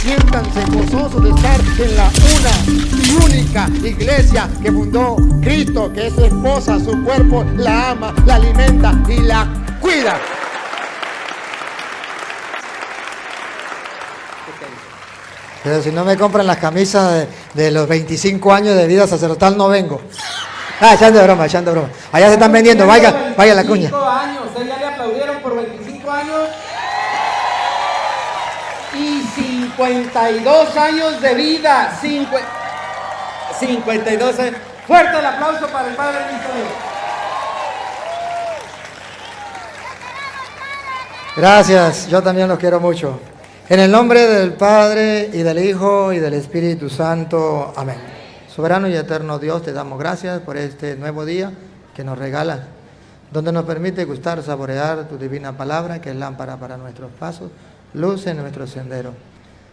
Siéntanse gozosos de estar en la una y única iglesia que fundó Cristo, que es su esposa, su cuerpo, la ama, la alimenta y la cuida. Pero si no me compran las camisas de los 25 años de vida sacerdotal, no vengo. Echando broma, echando broma. Allá se están vendiendo, vaya la cuña. 25 años, ¿ustedes ya le aplaudieron por 25 años? Y 52 años de vida. 52 años. Fuerte el aplauso para el Padre Víctor. Gracias, yo también los quiero mucho. En el nombre del Padre, y del Hijo, y del Espíritu Santo. Amén. Soberano y eterno Dios, te damos gracias por este nuevo día que nos regalas, donde nos permite gustar, saborear tu divina palabra, que es lámpara para nuestros pasos, luz en nuestro sendero.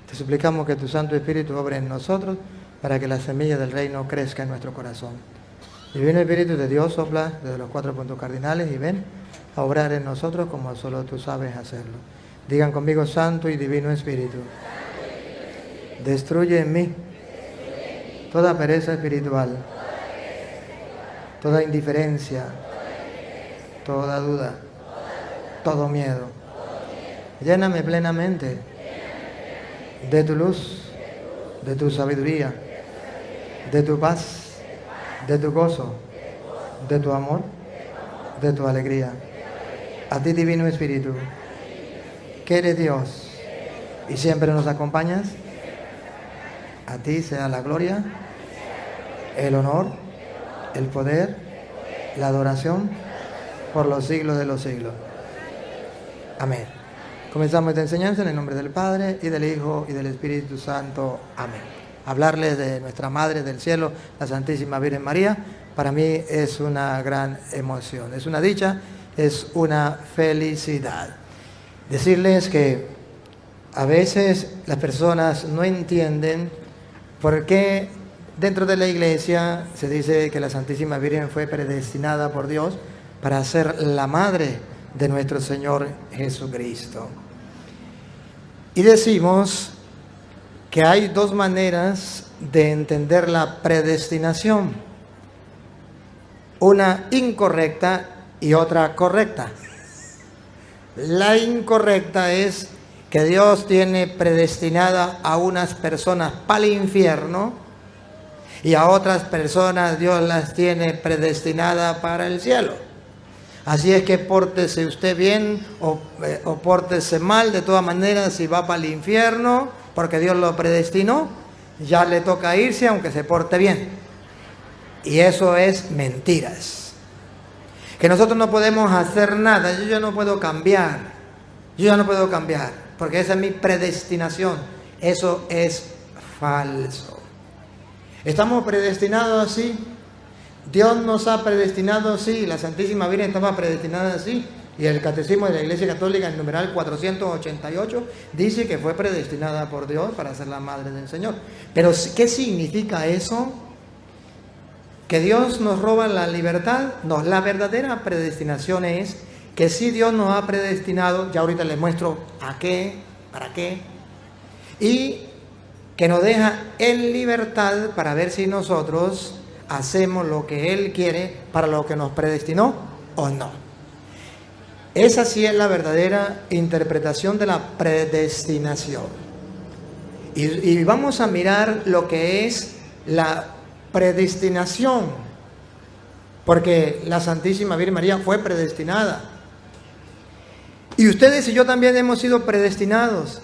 Te suplicamos que tu Santo Espíritu obre en nosotros, para que la semilla del reino crezca en nuestro corazón. Divino Espíritu de Dios, sopla desde los 4 puntos cardinales y ven a obrar en nosotros como solo tú sabes hacerlo. Digan conmigo: Santo y Divino Espíritu, destruye en mí toda pereza espiritual, toda indiferencia, toda duda, todo miedo. Lléname plenamente de tu luz, de tu sabiduría, de tu paz, de tu gozo, de tu amor, de tu alegría. A ti, Divino Espíritu, que eres Dios y siempre nos acompañas, a ti sea la gloria, el honor, el poder, la adoración por los siglos de los siglos. Amén. Comenzamos esta enseñanza en el nombre del Padre, y del Hijo, y del Espíritu Santo. Amén. Hablarles de nuestra Madre del Cielo, la Santísima Virgen María, para mí es una gran emoción, es una dicha, es una felicidad. Decirles que a veces las personas no entienden por qué dentro de la iglesia se dice que la Santísima Virgen fue predestinada por Dios para ser la madre de nuestro Señor Jesucristo. Y decimos que hay dos maneras de entender la predestinación, una incorrecta y otra correcta. La incorrecta es que Dios tiene predestinada a unas personas para el infierno y a otras personas Dios las tiene predestinadas para el cielo. Así es que pórtese usted bien o pórtese mal, de todas maneras, si va para el infierno, porque Dios lo predestinó, ya le toca irse aunque se porte bien. Y eso es mentiras. Que nosotros no podemos hacer nada, yo ya no puedo cambiar, porque esa es mi predestinación. Eso es falso. ¿Estamos predestinados así? Dios nos ha predestinado así, la Santísima Virgen estaba predestinada así, y el Catecismo de la Iglesia Católica, en numeral 488, dice que fue predestinada por Dios para ser la madre del Señor. Pero ¿qué significa eso? ¿Que Dios nos roba la libertad? No, la verdadera predestinación es que si Dios nos ha predestinado, ya ahorita les muestro a qué, para qué, y que nos deja en libertad para ver si nosotros hacemos lo que Él quiere para lo que nos predestinó o no. Esa sí es la verdadera interpretación de la predestinación. Y vamos a mirar lo que es la predestinación, porque la Santísima Virgen María fue predestinada. Y ustedes y yo también hemos sido predestinados,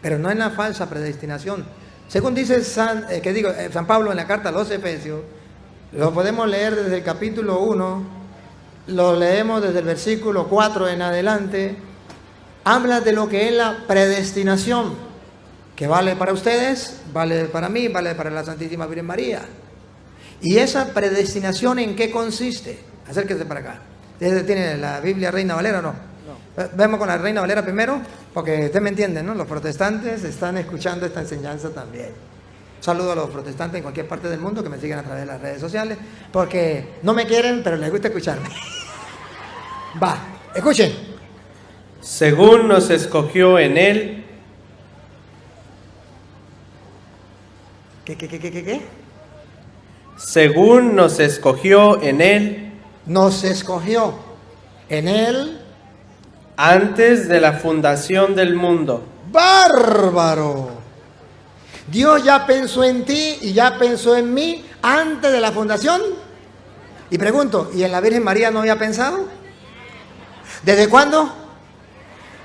pero no en la falsa predestinación. Según dice San Pablo en la carta a los Efesios, lo podemos leer desde el capítulo 1, lo leemos desde el versículo 4 en adelante. Habla de lo que es la predestinación, que vale para ustedes, vale para mí, vale para la Santísima Virgen María. ¿Y esa predestinación en qué consiste? Acérquese para acá. ¿Tiene la Biblia Reina Valera o no? Vemos con la Reina Valera primero, porque ustedes me entienden, ¿no? Los protestantes están escuchando esta enseñanza también. Saludo a los protestantes en cualquier parte del mundo que me sigan a través de las redes sociales, porque no me quieren, pero les gusta escucharme. Va, escuchen. Según nos escogió en Él ¿Qué? Según nos escogió en Él Nos escogió en Él. antes de la fundación del mundo. ¡Bárbaro! Dios ya pensó en ti y ya pensó en mí antes de la fundación. Y pregunto, ¿y en la Virgen María no había pensado? ¿Desde cuándo?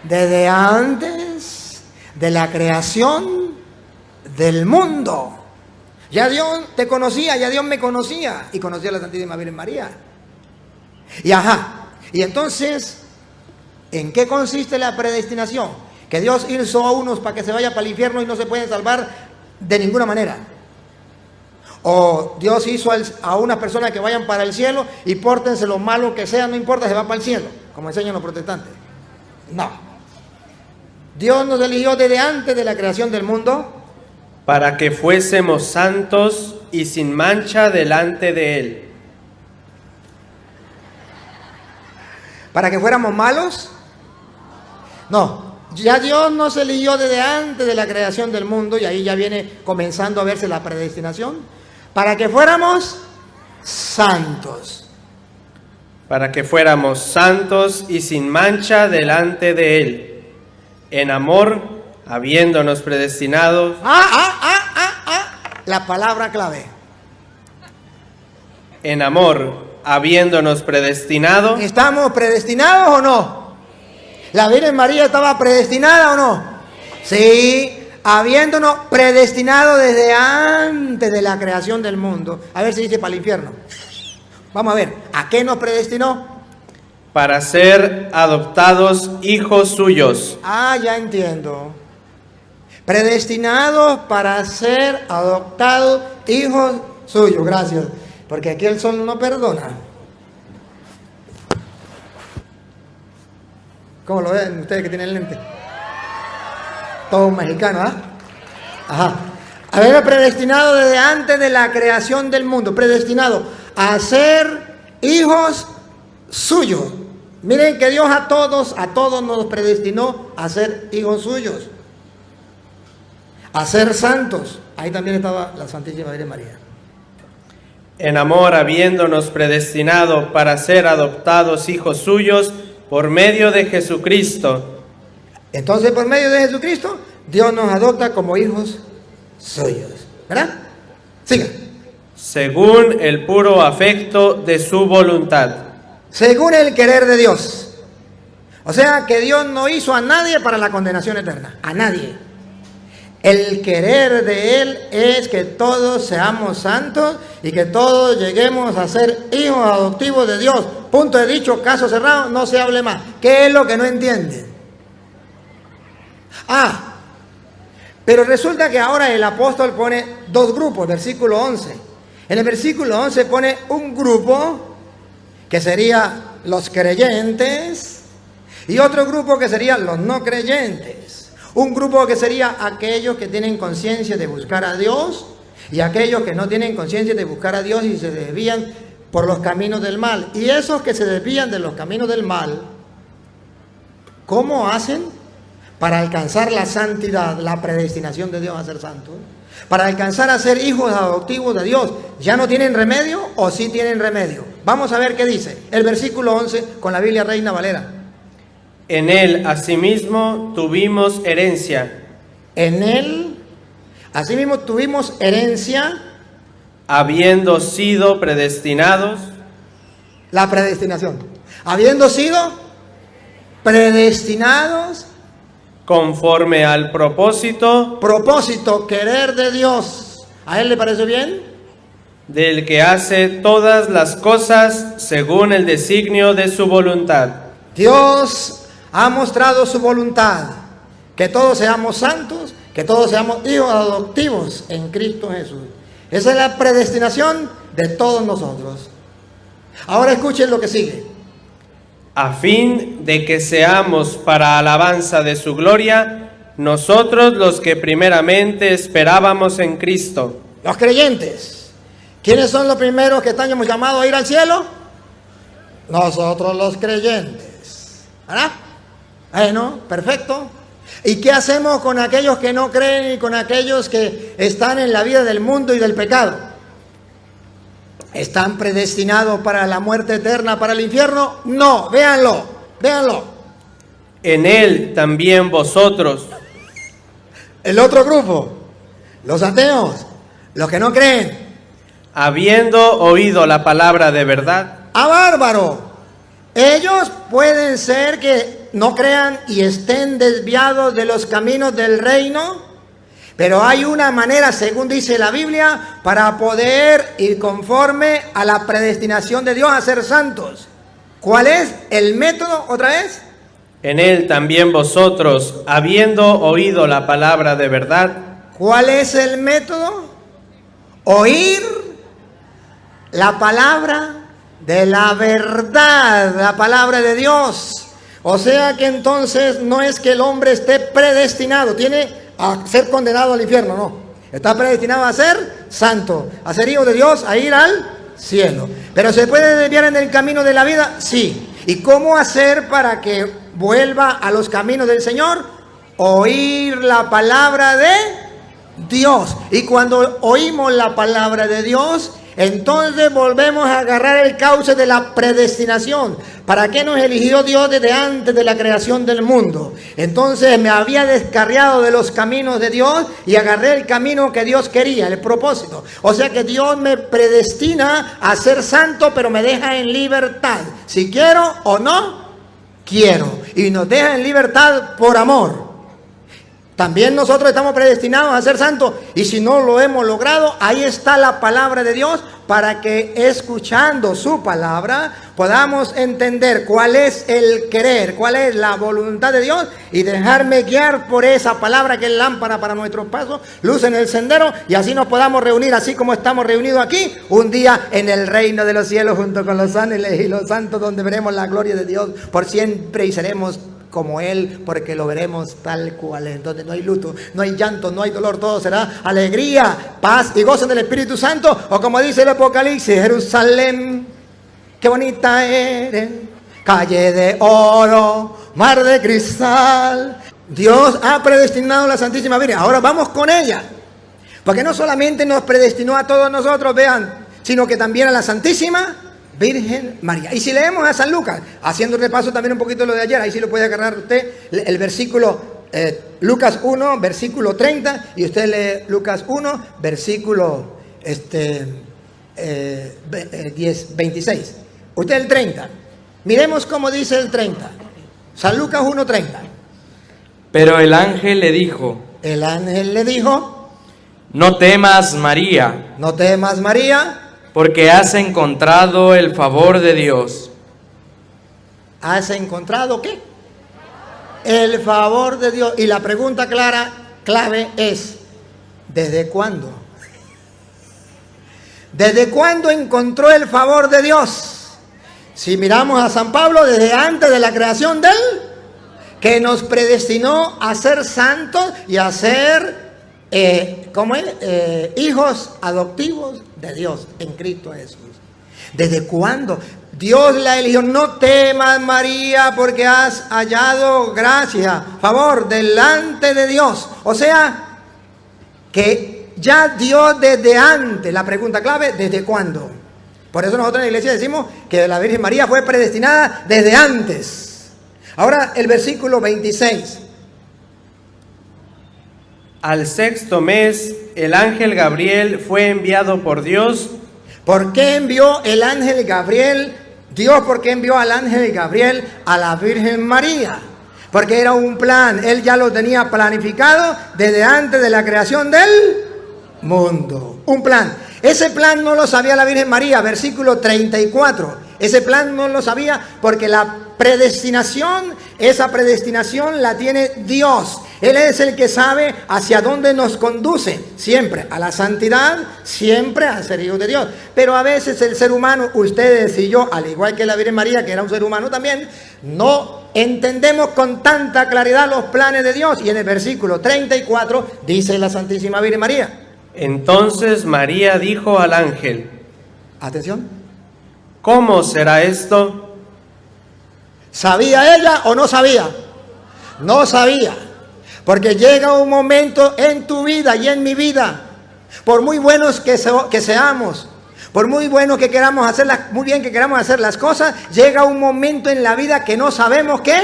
Desde antes de la creación del mundo. Ya Dios te conocía, ya Dios me conocía y conocía a la Santísima Virgen María. Y entonces, ¿en qué consiste la predestinación? Que Dios hizo a unos para que se vayan para el infierno y no se pueden salvar de ninguna manera. O Dios hizo a unas personas que vayan para el cielo y pórtense lo malo que sea, no importa, se va para el cielo, como enseñan los protestantes. No. Dios nos eligió desde antes de la creación del mundo para que fuésemos santos y sin mancha delante de Él. ¿Para que fuéramos malos? No, ya Dios nos eligió desde antes de la creación del mundo y ahí ya viene comenzando a verse la predestinación. Para que fuéramos santos. Para que fuéramos santos y sin mancha delante de Él, en amor, habiéndonos predestinados. La palabra clave. En amor, habiéndonos predestinado. ¿Estamos predestinados o no? ¿La Virgen María estaba predestinada o no? Sí, habiéndonos predestinado desde antes de la creación del mundo. A ver si dice para el infierno. Vamos a ver, ¿a qué nos predestinó? Para ser adoptados hijos suyos. Ya entiendo. Predestinados para ser adoptados hijos suyos. Gracias. Porque aquí el sol no perdona. ¿Cómo lo ven ustedes que tienen lente? Todo mexicano, ¿ah? Ajá. Haber predestinado desde antes de la creación del mundo. Predestinado a ser hijos suyos. Miren que Dios a todos nos predestinó a ser hijos suyos. A ser santos. Ahí también estaba la Santísima Virgen María. En amor, habiéndonos predestinado para ser adoptados hijos suyos por medio de Jesucristo. Entonces, por medio de Jesucristo, Dios nos adopta como hijos suyos. ¿Verdad? Siga. Según el puro afecto de su voluntad. Según el querer de Dios. O sea, que Dios no hizo a nadie para la condenación eterna. A nadie. El querer de Él es que todos seamos santos y que todos lleguemos a ser hijos adoptivos de Dios. Punto de dicho, caso cerrado, no se hable más. ¿Qué es lo que no entienden? Pero resulta que ahora el apóstol pone dos grupos, versículo 11. En el versículo 11 pone un grupo que sería los creyentes y otro grupo que serían los no creyentes. Un grupo que sería aquellos que tienen conciencia de buscar a Dios y aquellos que no tienen conciencia de buscar a Dios y se desvían por los caminos del mal. Y esos que se desvían de los caminos del mal, ¿cómo hacen para alcanzar la santidad, la predestinación de Dios a ser santos? Para alcanzar a ser hijos adoptivos de Dios, ¿ya no tienen remedio o sí tienen remedio? Vamos a ver qué dice el versículo 11 con la Biblia Reina Valera. En Él, asimismo, tuvimos herencia. En Él, asimismo, tuvimos herencia. Habiendo sido predestinados. La predestinación. Habiendo sido predestinados. Conforme al propósito. Propósito, querer de Dios. ¿A Él le parece bien? Del que hace todas las cosas según el designio de su voluntad. Dios ha mostrado su voluntad, que todos seamos santos, que todos seamos hijos adoptivos en Cristo Jesús. Esa es la predestinación de todos nosotros. Ahora escuchen lo que sigue. A fin de que seamos para alabanza de su gloria, nosotros los que primeramente esperábamos en Cristo. Los creyentes. ¿Quiénes son los primeros que estamos llamados a ir al cielo? Nosotros los creyentes. ¿Verdad? Bueno, perfecto. ¿Y qué hacemos con aquellos que no creen y con aquellos que están en la vida del mundo y del pecado? ¿Están predestinados para la muerte eterna, para el infierno? No, véanlo, véanlo. En él también vosotros, El otro grupo, los ateos, los que no creen. habiendo oído la palabra de verdad, ¡Ah, bárbaro! Ellos pueden ser que no crean y estén desviados de los caminos del reino, pero hay una manera, según dice la Biblia, para poder ir conforme a la predestinación de Dios a ser santos. ¿Cuál es el método? ¿Otra vez? en él también vosotros, habiendo oído la palabra de verdad, ¿Cuál es el método? Oír la palabra de la verdad, la palabra de Dios. O sea que entonces no es que el hombre esté predestinado, tiene a ser condenado al infierno, no. Está predestinado a ser santo, a ser hijo de Dios, a ir al cielo. Pero ¿se puede desviar en el camino de la vida? Sí. ¿Y cómo hacer para que vuelva a los caminos del Señor? Oír la palabra de Dios. Y cuando oímos la palabra de Dios, entonces volvemos a agarrar el cauce de la predestinación. ¿Para qué nos eligió Dios desde antes de la creación del mundo? Entonces me había descarriado de los caminos de Dios y agarré el camino que Dios quería, el propósito. O sea que Dios me predestina a ser santo, pero me deja en libertad. Si quiero o no quiero. Y nos deja en libertad por amor. También nosotros estamos predestinados a ser santos, y si no lo hemos logrado, ahí está la palabra de Dios para que escuchando su palabra podamos entender cuál es el querer, cuál es la voluntad de Dios, y dejarme guiar por esa palabra que es lámpara para nuestros pasos, luz en el sendero, y así nos podamos reunir así como estamos reunidos aquí un día en el reino de los cielos junto con los ángeles y los santos, donde veremos la gloria de Dios por siempre y seremos como Él, porque lo veremos tal cual es, donde no hay luto, no hay llanto, no hay dolor, todo será alegría, paz y gozo del Espíritu Santo. O como dice el Apocalipsis, Jerusalén, qué bonita eres, calle de oro, mar de cristal. Dios ha predestinado a la Santísima Virgen. Ahora vamos con ella, porque no solamente nos predestinó a todos nosotros, vean, sino que también a la Santísima Virgen María. Y si leemos a San Lucas, haciendo repaso también un poquito lo de ayer, ahí sí lo puede agarrar usted, el versículo Lucas 1, versículo 30, y usted lee Lucas 1, versículo 26. Usted el 30. Miremos cómo dice el 30. San Lucas 1, 30. Pero el ángel le dijo: El ángel le dijo: no temas, María, no temas, María, porque has encontrado el favor de Dios. ¿has encontrado qué? El favor de Dios. Y la pregunta clave es: ¿desde cuándo? ¿Desde cuándo encontró el favor de Dios? Si miramos a San Pablo, desde antes de la creación de él, que nos predestinó a ser santos y a ser hijos adoptivos de Dios en Cristo Jesús. ¿Desde cuándo? Dios la eligió. No temas, María, porque has hallado gracia, favor delante de Dios. O sea, que ya Dios desde antes. La pregunta clave: ¿desde cuándo? Por eso nosotros en la iglesia decimos que la Virgen María fue predestinada desde antes. Ahora el versículo 26. al sexto mes, el ángel Gabriel fue enviado por Dios. ¿Por qué envió el ángel Gabriel? Dios, ¿por qué envió al ángel Gabriel a la Virgen María? Porque era un plan. Él ya lo tenía planificado desde antes de la creación del mundo. Un plan. Ese plan no lo sabía la Virgen María, versículo 34. Ese plan no lo sabía porque la predestinación, esa predestinación la tiene Dios. Él es el que sabe hacia dónde nos conduce, siempre a la santidad, siempre a ser hijos de Dios. Pero a veces el ser humano, ustedes y yo, al igual que la Virgen María, que era un ser humano también, no entendemos con tanta claridad los planes de Dios. Y en el versículo 34 dice la Santísima Virgen María. Entonces María dijo al ángel: Atención. ¿Cómo será esto? ¿Sabía ella o no sabía? No sabía. Porque llega un momento en tu vida y en mi vida, por muy buenos que seamos, por muy bueno que queramos hacer muy bien que queramos hacer las cosas, llega un momento en la vida que no sabemos qué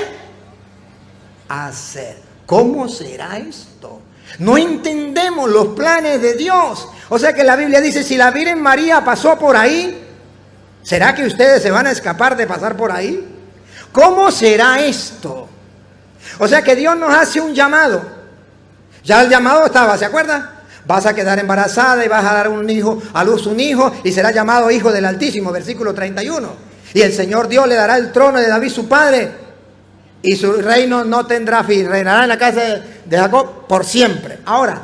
hacer. ¿Cómo será esto? No entendemos los planes de Dios. O sea que la Biblia dice, si la Virgen María pasó por ahí, ¿será que ustedes se van a escapar de pasar por ahí? ¿Cómo será esto? O sea que Dios nos hace un llamado. Ya el llamado estaba, ¿se acuerda? Vas a quedar embarazada y vas a dar a luz un hijo y será llamado Hijo del Altísimo, versículo 31. Y el Señor Dios le dará el trono de David su padre y su reino no tendrá fin, reinará en la casa de Jacob por siempre. Ahora,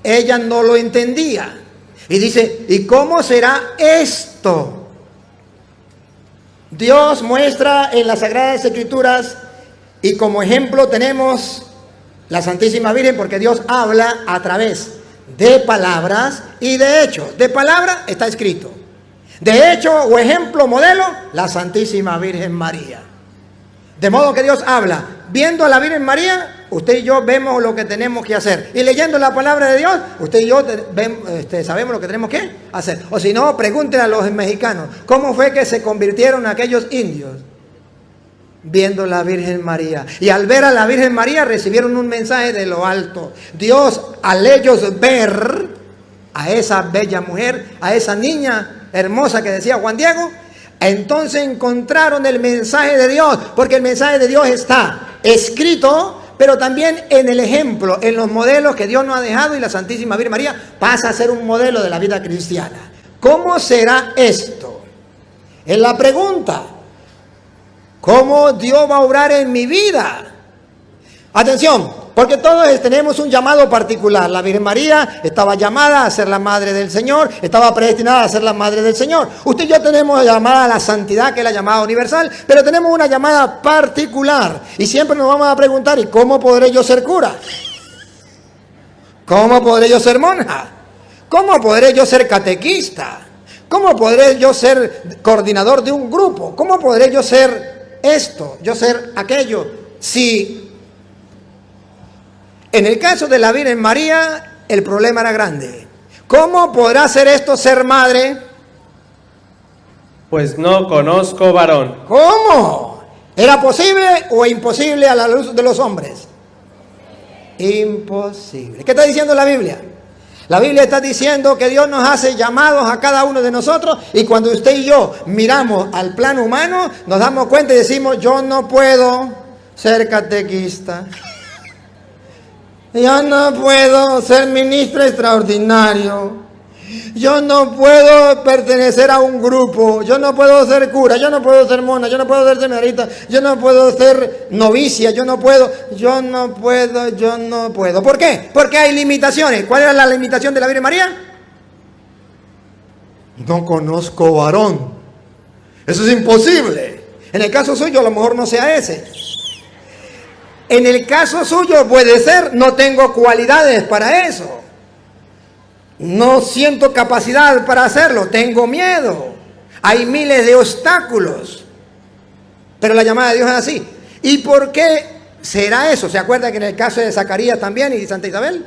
ella no lo entendía y dice, ¿y cómo será esto? Dios muestra en las Sagradas Escrituras y como ejemplo tenemos la Santísima Virgen, porque Dios habla a través de palabras y de hechos. De palabra está escrito. De hecho o ejemplo, modelo, la Santísima Virgen María. De modo que Dios habla. Viendo a la Virgen María, usted y yo vemos lo que tenemos que hacer. Y leyendo la palabra de Dios, usted y yo sabemos lo que tenemos que hacer. O si no, pregúntenle a los mexicanos, ¿cómo fue que se convirtieron aquellos indios? Viendo la Virgen María. Y al ver a la Virgen María recibieron un mensaje de lo alto. Dios, al ellos ver a esa bella mujer, a esa niña hermosa que decía Juan Diego, entonces encontraron el mensaje de Dios, porque el mensaje de Dios está escrito, pero también en el ejemplo, en los modelos que Dios nos ha dejado, y la Santísima Virgen María pasa a ser un modelo de la vida cristiana. ¿Cómo será esto? Es la pregunta. ¿Cómo Dios va a obrar en mi vida? Atención, porque todos tenemos un llamado particular. La Virgen María estaba llamada a ser la madre del Señor, estaba predestinada a ser la madre del Señor. Usted y yo tenemos llamada a la santidad, que es la llamada universal, pero tenemos una llamada particular. Y siempre nos vamos a preguntar, ¿y cómo podré yo ser cura? ¿Cómo podré yo ser monja? ¿Cómo podré yo ser catequista? ¿Cómo podré yo ser coordinador de un grupo? ¿Cómo podré yo ser esto, yo ser aquello? Si en el caso de la Virgen María el problema era grande. ¿Cómo podrá ser esto ser madre? Pues no conozco varón. ¿Cómo? ¿Era posible o imposible a la luz de los hombres? Imposible. ¿Qué está diciendo la Biblia? La Biblia está diciendo que Dios nos hace llamados a cada uno de nosotros, y cuando usted y yo miramos al plano humano, nos damos cuenta y decimos, yo no puedo ser catequista, yo no puedo ser ministro extraordinario, yo no puedo pertenecer a un grupo, yo no puedo ser cura, yo no puedo ser mona, yo no puedo ser seminarista, yo no puedo ser novicia, yo no puedo. ¿Por qué? Porque hay limitaciones. ¿Cuál era la limitación de la Virgen María? No conozco varón. Eso es imposible. En el caso suyo a lo mejor no sea ese. En el caso suyo puede ser, no tengo cualidades para eso. No siento capacidad para hacerlo, tengo miedo. Hay miles de obstáculos. Pero la llamada de Dios es así. ¿Y por qué será eso? ¿Se acuerda que en el caso de Zacarías también y de Santa Isabel?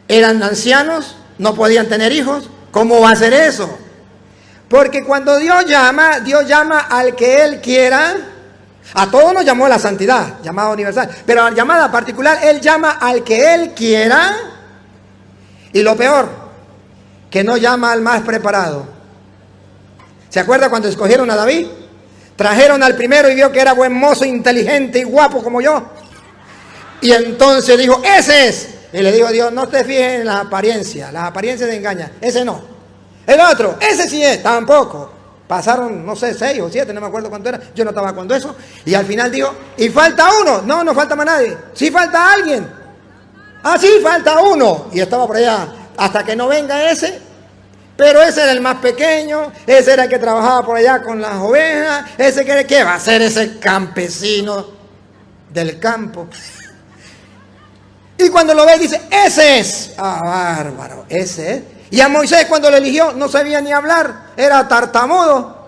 Eran ancianos, no podían tener hijos. ¿Cómo va a ser eso? Porque cuando Dios llama al que Él quiera. A todos nos llamó la santidad, llamada universal. Pero a la llamada particular, Él llama al que Él quiera. Y lo peor, que no llama al más preparado. ¿Se acuerda cuando escogieron a David? Trajeron al primero y vio que era buen mozo, inteligente y guapo como yo. Y entonces dijo, ese es. Y le dijo a Dios, no te fijes en las apariencias te engañan. Ese no. El otro, ese sí es, tampoco. Pasaron, no sé, 6 o 7, no me acuerdo cuánto era. Yo no estaba cuando eso. Y al final dijo, ¿y falta uno? No, no falta más nadie. Sí falta alguien. Ah, sí, falta uno. Y estaba por allá, hasta que no venga ese. Pero ese era el más pequeño, ese era el que trabajaba por allá con las ovejas, ese que, ¿qué va a ser ese campesino del campo? Y cuando lo ve dice, ese es. Ah, bárbaro, ese es. Y a Moisés cuando lo eligió no sabía ni hablar, era tartamudo.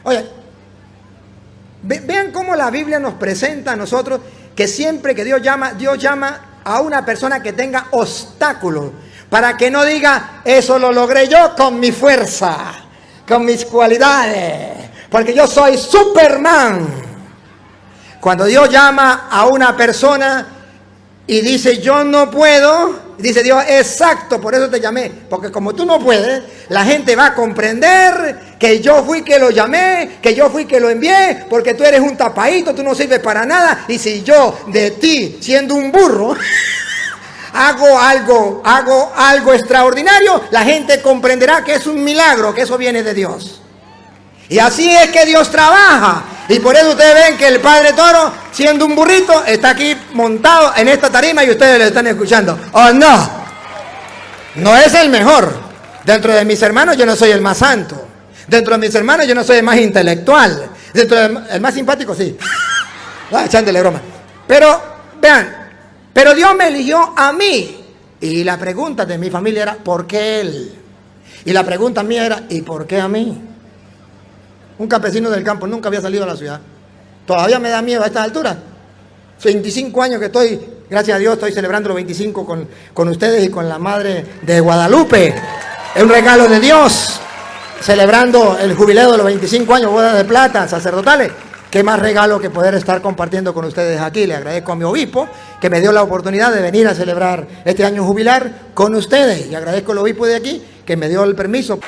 Oye, Vean cómo la Biblia nos presenta a nosotros que siempre que Dios llama a una persona que tenga obstáculos, para que no diga, eso lo logré yo con mi fuerza, con mis cualidades, porque yo soy Superman. Cuando Dios llama a una persona y dice, yo no puedo, dice Dios, exacto, por eso te llamé, porque como tú no puedes, la gente va a comprender que yo fui que lo llamé, que yo fui que lo envié, porque tú eres un tapadito, tú no sirves para nada, y si yo de ti, siendo un burro, hago algo extraordinario, la gente comprenderá que es un milagro, que eso viene de Dios. Y así es que Dios trabaja. Y por eso ustedes ven que el Padre Toro, siendo un burrito, está aquí montado en esta tarima y ustedes lo están escuchando. ¡Oh, no! No es el mejor. Dentro de mis hermanos yo no soy el más santo. Dentro de mis hermanos yo no soy el más intelectual. Dentro del más simpático, sí. Echándole broma. Pero, vean, pero Dios me eligió a mí. Y la pregunta de mi familia era, ¿por qué Él? Y la pregunta mía era, ¿y por qué a mí? Un campesino del campo, nunca había salido a la ciudad. Todavía me da miedo a estas alturas. 25 años que estoy, gracias a Dios, estoy celebrando los 25 con ustedes y con la Madre de Guadalupe. Es un regalo de Dios. Celebrando el jubileo de los 25 años, bodas de plata, sacerdotales. Qué más regalo que poder estar compartiendo con ustedes aquí. Le agradezco a mi obispo que me dio la oportunidad de venir a celebrar este año jubilar con ustedes. Y agradezco al obispo de aquí que me dio el permiso.